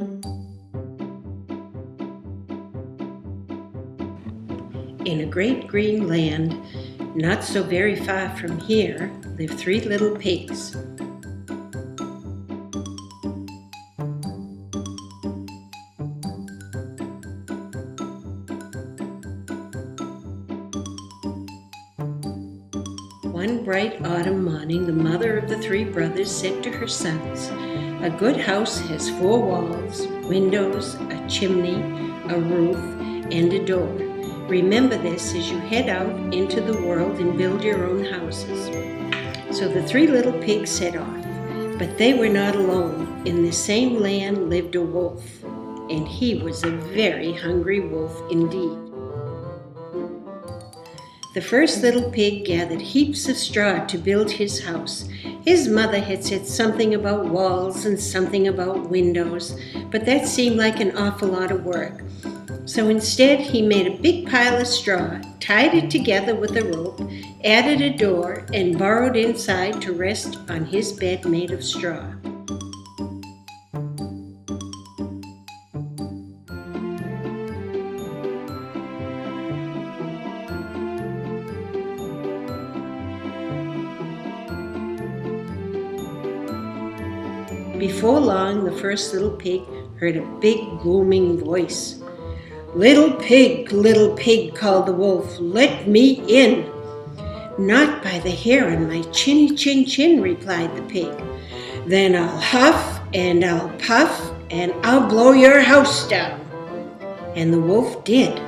In a great green land, not so very far from here, live three little pigs. One bright autumn morning, the mother of the three brothers said to her sons, "A good house has four walls, windows, a chimney, a roof, and a door. Remember this as you head out into the world and build your own houses." So the three little pigs set off, but they were not alone. In the same land lived a wolf, and he was a very hungry wolf indeed. The first little pig gathered heaps of straw to build his house. His mother had said something about walls and something about windows, but that seemed like an awful lot of work. So instead, he made a big pile of straw, tied it together with a rope, added a door, and burrowed inside to rest on his bed made of straw. Before long, the first little pig heard a big booming voice. Little pig," called the wolf, "let me in." "Not by the hair on my chinny chin," replied the pig. "Then I'll huff and I'll puff and I'll blow your house down." And the wolf did.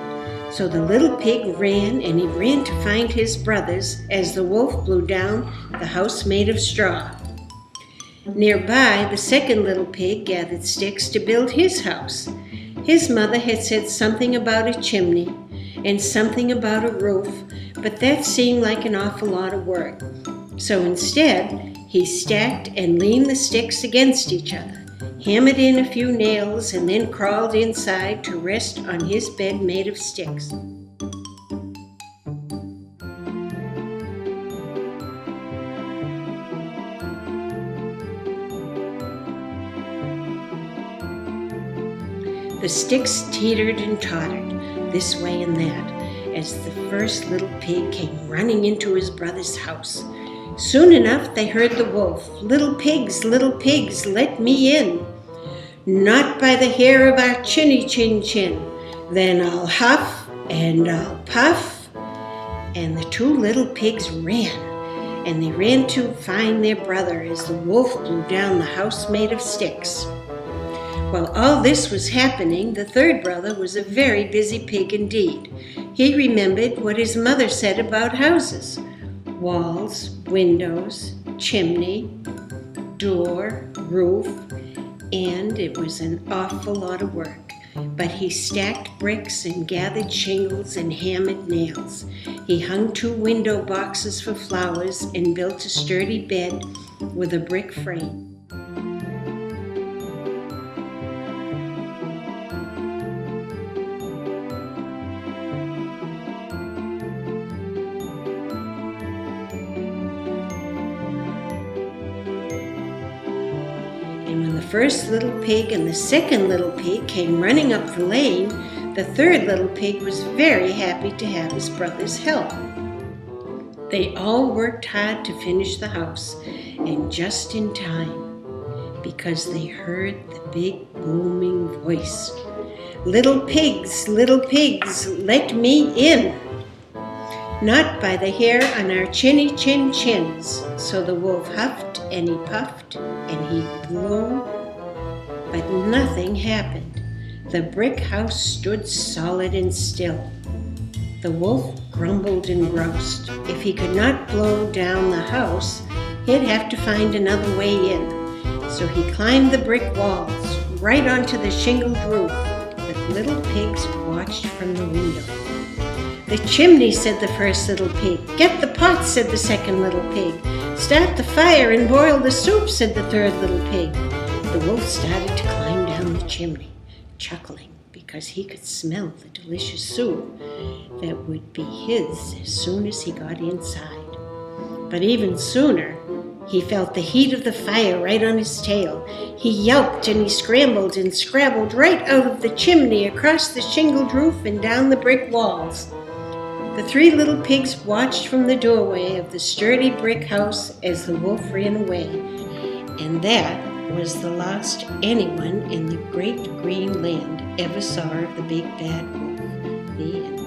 So the little pig ran, and he ran to find his brothers as the wolf blew down the house made of straw. Nearby, the second little pig gathered sticks to build his house. His mother had said something about a chimney and something about a roof, but that seemed like an awful lot of work. So instead, he stacked and leaned the sticks against each other, hammered in a few nails, and then crawled inside to rest on his bed made of sticks. The sticks teetered and tottered this way and that as the first little pig came running into his brother's house. Soon enough they heard the wolf, little pigs, let me in." "Not by the hair of our chinny chin. Then I'll huff and I'll puff." And the two little pigs ran, and they ran to find their brother as the wolf blew down the house made of sticks. While all this was happening, the third brother was a very busy pig indeed. He remembered what his mother said about houses: walls, windows, chimney, door, roof, and it was an awful lot of work. But he stacked bricks and gathered shingles and hammered nails. He hung 2 window boxes for flowers and built a sturdy bed with a brick frame. And when the first little pig and the second little pig came running up the lane, the third little pig was very happy to have his brother's help. They all worked hard to finish the house, and just in time, because they heard the big booming voice. Little pigs, let me in." "Not by the hair on our chinny chins." So the wolf huffed and he puffed and he blew, but nothing happened. The brick house stood solid and still. The wolf grumbled and groused. If he could not blow down the house, he'd have to find another way in. So he climbed the brick walls right onto the shingled roof. The little pigs watched from the window. "The chimney," said the first little pig. "Get the pot," said the second little pig. "Start the fire and boil the soup," said the third little pig. The wolf started to climb down the chimney, chuckling because he could smell the delicious soup that would be his as soon as he got inside. But even sooner, He felt the heat of the fire right on his tail. He yelped and he scrambled and scrabbled right out of the chimney, across the shingled roof and down the brick walls. The three little pigs watched from the doorway of the sturdy brick house as the wolf ran away. And that was the last anyone in the great green land ever saw of the big bad wolf. The end.